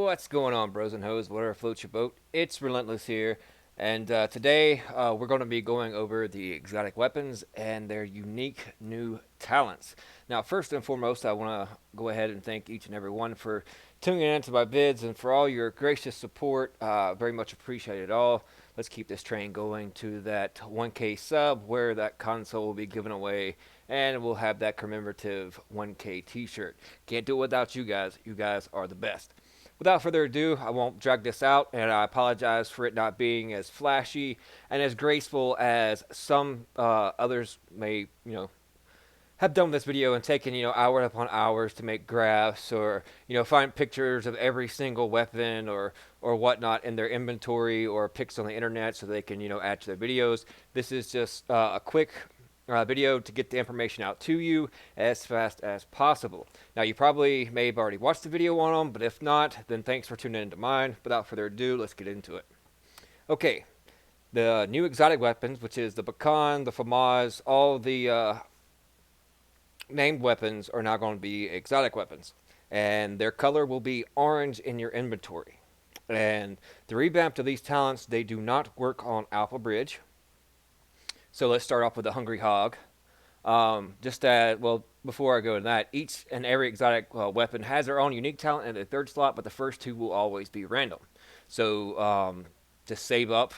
What's going on, bros and hoes? Whatever floats your boat. It's Relentless here, and today we're going to be going over the exotic weapons and their unique new talents. Now, first and foremost, I want to go ahead and thank each and every one for tuning in to my vids and for all your gracious support. Very much appreciate it all. Let's keep this train going to that 1K sub where that console will be given away and we'll have that commemorative 1K t-shirt. Can't do it without you guys. You guys are the best. Without further ado, I won't drag this out, and I apologize for it not being as flashy and as graceful as some others may, have done this video and taken, hours upon hours to make graphs or, find pictures of every single weapon or whatnot in their inventory or pics on the internet so they can, add to their videos. This is just a quick video to get the information out to you as fast as possible. Now, you probably may have already watched the video on them, but if not, then thanks for tuning into mine. Without further ado, let's get into it. Okay, the new exotic weapons, which is the Bakan, the FAMAS, all the named weapons are now going to be exotic weapons. And their color will be orange in your inventory. And the revamp to these talents, they do not work on Alpha Bridge. So let's start off with the Hungry Hog. Before I go to that, each and every exotic weapon has their own unique talent in the third slot, but the first two will always be random. So just save up,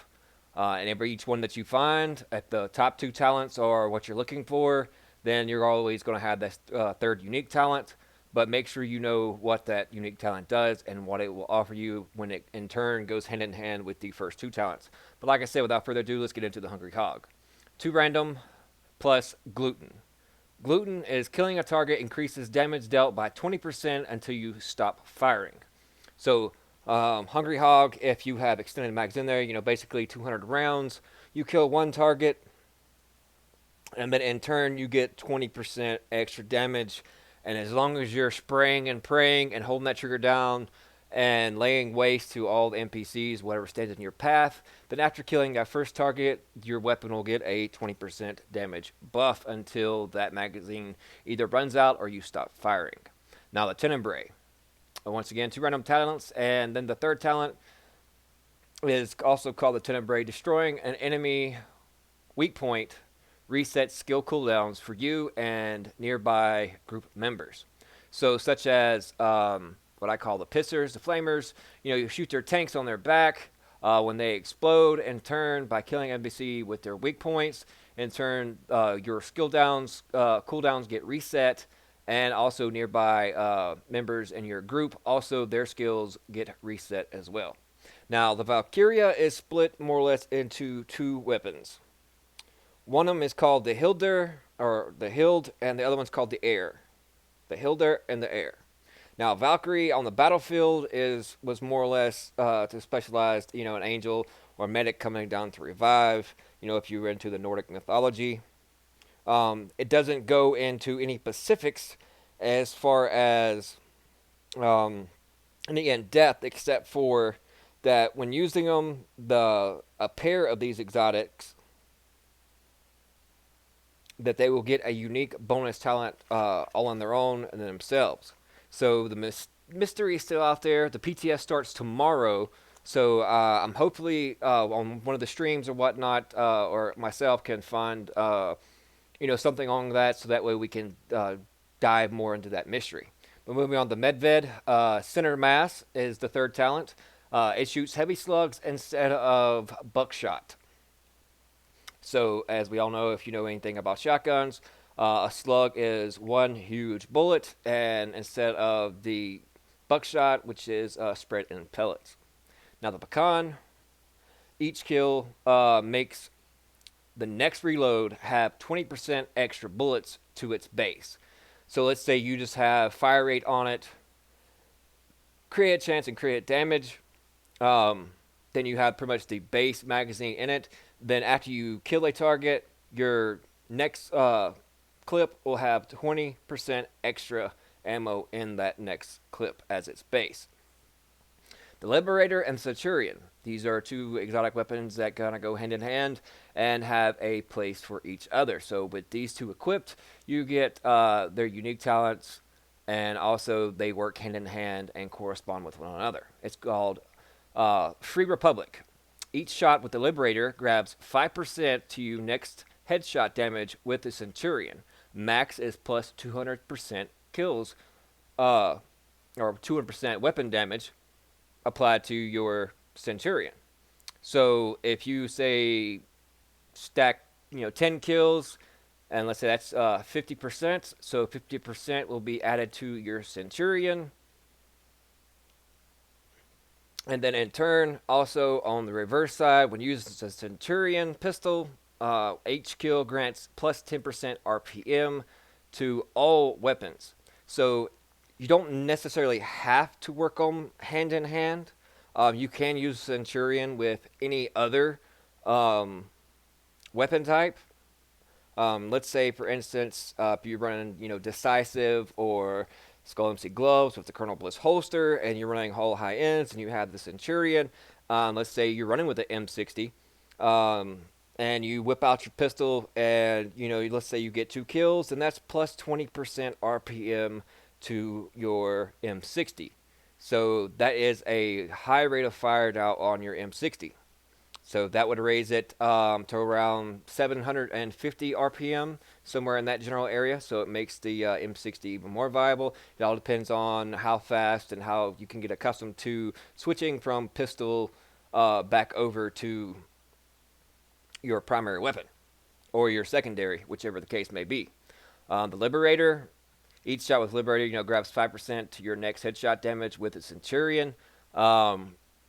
and each one that you find at the top two talents are what you're looking for. Then you're always going to have this third unique talent, but make sure you know what that unique talent does and what it will offer you when it in turn goes hand in hand with the first two talents. But like I said, without further ado, let's get into the Hungry Hog. 2 random plus gluten. Gluten is killing a target increases damage dealt by 20% until you stop firing. So, Hungry Hog, if you have extended mags in there, basically 200 rounds, you kill one target, and then in turn you get 20% extra damage. And as long as you're spraying and praying and holding that trigger down, and laying waste to all the NPCs, whatever stands in your path, then after killing that first target, your weapon will get a 20% damage buff until that magazine either runs out or you stop firing. Now the Tenebrae. Once again, 2 random talents, and then the third talent is also called the Tenebrae. Destroying an enemy weak point resets skill cooldowns for you and nearby group members. So such as what I call the pissers, the flamers. You shoot their tanks on their back when they explode. In turn, by killing NPC with their weak points, in turn, your skill downs, cooldowns get reset, and also nearby members in your group, also their skills get reset as well. Now, the Valkyria is split more or less into 2 weapons. One of them is called the Hilder, or the Hild, and the other one's called the Air. The Hilder and the Air. Now, Valkyrie on the battlefield was more or less to specialized, an angel or medic coming down to revive. If you were into the Nordic mythology, it doesn't go into any specifics as far as any in depth, except for that when using them, a pair of these exotics that they will get a unique bonus talent all on their own and themselves. So the mystery is still out there. The PTS starts tomorrow. So I'm hopefully on one of the streams or whatnot, or myself can find something on that, so that way we can dive more into that mystery. But moving on to Medved, Center Mass is the third talent. It shoots heavy slugs instead of buckshot. So as we all know, if you know anything about shotguns, a slug is one huge bullet, and instead of the buckshot, which is spread in pellets. Now the pecan, each kill makes the next reload have 20% extra bullets to its base. So let's say you just have fire rate on it, create chance and create damage. Then you have pretty much the base magazine in it. Then after you kill a target, your next clip will have 20% extra ammo in that next clip as its base. The Liberator and Centurion. These are 2 exotic weapons that kind of go hand in hand and have a place for each other. So with these 2 equipped, you get their unique talents and also they work hand in hand and correspond with one another. It's called Free Republic. Each shot with the Liberator grabs 5% to you next headshot damage with the Centurion. Max is plus 200% kills, uh, or 200% weapon damage applied to your Centurion. So if you say stack, 10 kills, and let's say that's 50%, so 50% will be added to your Centurion. And then in turn, also on the reverse side, when using the Centurion pistol, each kill grants plus 10% RPM to all weapons. So you don't necessarily have to work on hand in hand. You can use Centurion with any other um, weapon type. Let's say, for instance, if you're running, decisive or Skull MC gloves with the Colonel Bliss holster, and you're running Hull high ends, and you have the Centurion. Let's say you're running with the M60, um, and you whip out your pistol, and let's say you get 2 kills, and that's plus 20% RPM to your M60. So that is a high rate of fire now on your M60. So that would raise it to around 750 RPM, somewhere in that general area. So it makes the M60 even more viable. It all depends on how fast and how you can get accustomed to switching from pistol back over to your primary weapon or your secondary, whichever the case may be. The Liberator, each shot with Liberator, grabs 5% to your next headshot damage with the Centurion.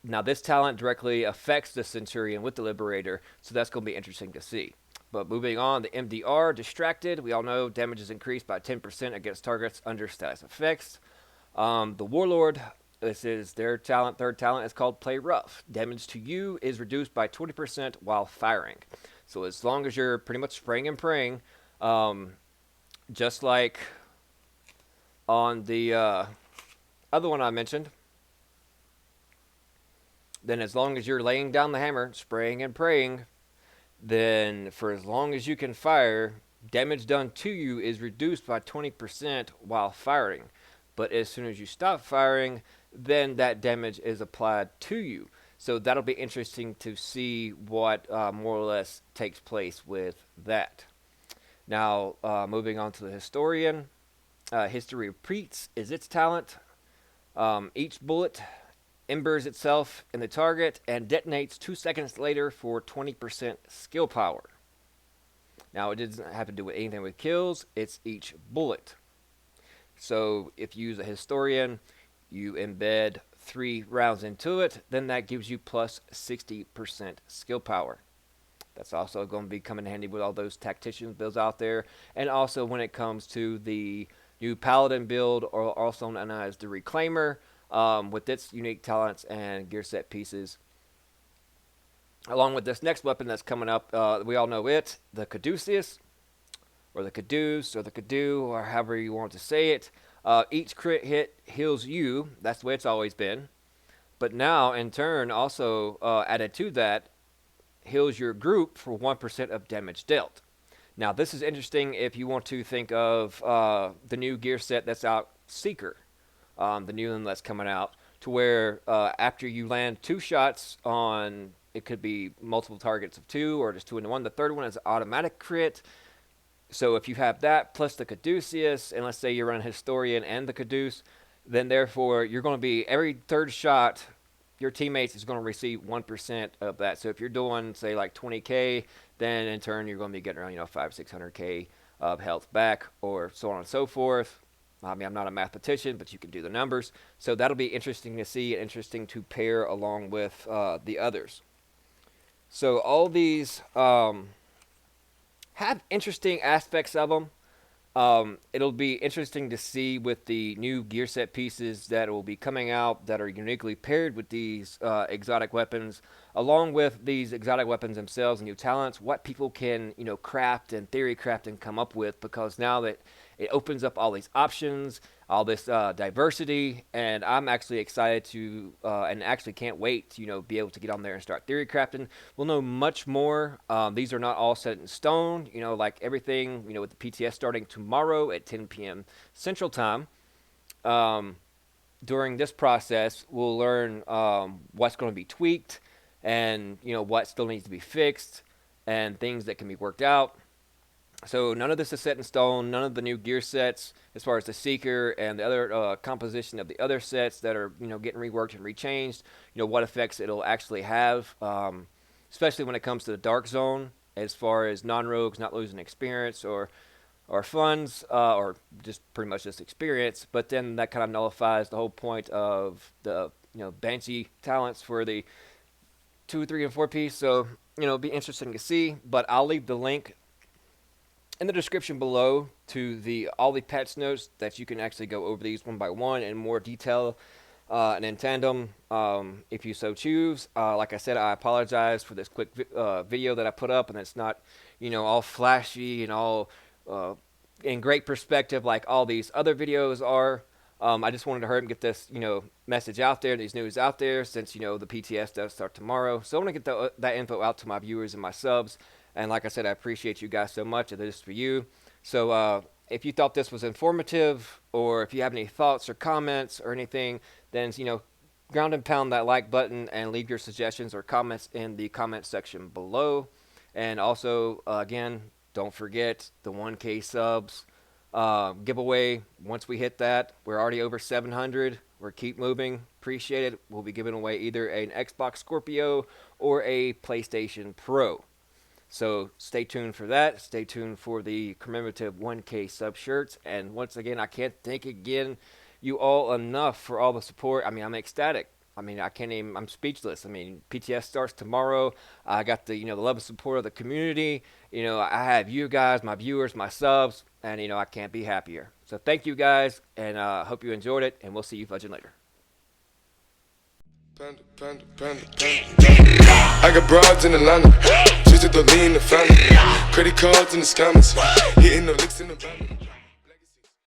Now, this talent directly affects the Centurion with the Liberator, so that's going to be interesting to see. But moving on, the MDR, Distracted. We all know damage is increased by 10% against targets under status effects. The Warlord, this is their talent. Third talent is called Play Rough. Damage to you is reduced by 20% while firing. So as long as you're pretty much spraying and praying, just like on the other one I mentioned, then as long as you're laying down the hammer, spraying and praying, then for as long as you can fire, damage done to you is reduced by 20% while firing. But as soon as you stop firing, then that damage is applied to you. So that'll be interesting to see what more or less takes place with that. Now, moving on to the Historian. History Repeats is its talent. Each bullet embers itself in the target and detonates 2 seconds later for 20% skill power. Now, it doesn't have to do with anything with kills, it's each bullet. So, if you use a Historian, you embed 3 rounds into it, then that gives you plus 60% skill power. That's also going to be coming handy with all those tacticians builds out there, and also when it comes to the new Paladin build, or also known as the Reclaimer, with its unique talents and gear set pieces. Along with this next weapon that's coming up, we all know it, the Caduceus, or the Caduce, or the Cadu, or however you want to say it. Each crit hit heals you. That's the way it's always been. But now, in turn, also added to that, heals your group for 1% of damage dealt. Now, this is interesting if you want to think of the new gear set that's out, Seeker. The new one that's coming out, to where after you land 2 shots on, it could be multiple targets of 2 or just 2 into 1. The third one is automatic crit. So if you have that plus the Caduceus, and let's say you run Historian and the Caduce, then therefore you're going to be, every third shot, your teammates is going to receive 1% of that. So if you're doing, say, like 20k, then in turn you're going to be getting around 500-600k of health back, or so on and so forth. I mean, I'm not a mathematician, but you can do the numbers. So that'll be interesting to see, and interesting to pair along with the others. So all these have interesting aspects of them. It'll be interesting to see with the new gear set pieces that will be coming out that are uniquely paired with these exotic weapons, along with these exotic weapons themselves and new talents, what people can, craft and theory craft and come up with, because now that it opens up all these options, all this diversity, and I'm actually excited to, and actually can't wait to, be able to get on there and start theory crafting. We'll know much more. These are not all set in stone, like everything, with the PTS starting tomorrow at 10 p.m. Central Time. During this process, we'll learn what's going to be tweaked, and what still needs to be fixed, and things that can be worked out. So none of this is set in stone. None of the new gear sets, as far as the Seeker and the other composition of the other sets that are getting reworked and rechanged. What effects it'll actually have, especially when it comes to the Dark Zone, as far as non-rogues not losing experience or funds, or just pretty much just experience. But then that kind of nullifies the whole point of the Banshee talents for the 2, 3, and 4 piece. So it'll be interesting to see. But I'll leave the link in the description below to all the patch notes that you can actually go over these one by one in more detail and in tandem, if you so choose. Like I said, I apologize for this quick video that I put up, and it's not all flashy and all in great perspective like all these other videos are. I just wanted to hurry and get this message out there, these news out there, since the PTS does start tomorrow. So I want to get that info out to my viewers and my subs. And like I said, I appreciate you guys so much. This is for you. So if you thought this was informative, or if you have any thoughts or comments or anything, then ground and pound that like button and leave your suggestions or comments in the comment section below. And also, again, don't forget the 1K subs giveaway. Once we hit that, we're already over 700. We're keep moving. Appreciate it. We'll be giving away either an Xbox Scorpio or a PlayStation Pro. So stay tuned for that. Stay tuned for the commemorative 1K sub shirts. And once again, I can't thank you all enough for all the support. I mean, I'm ecstatic. I mean, I'm speechless. I mean, PTS starts tomorrow. I got the love and support of the community. I have you guys, my viewers, my subs, and I can't be happier. So thank you guys, and hope you enjoyed it, and we'll see you fudging later. Panda, panda, panda, panda. I got broads in Atlanta, just to the lean, the family. Credit cards in the scammers, hitting the licks in the van.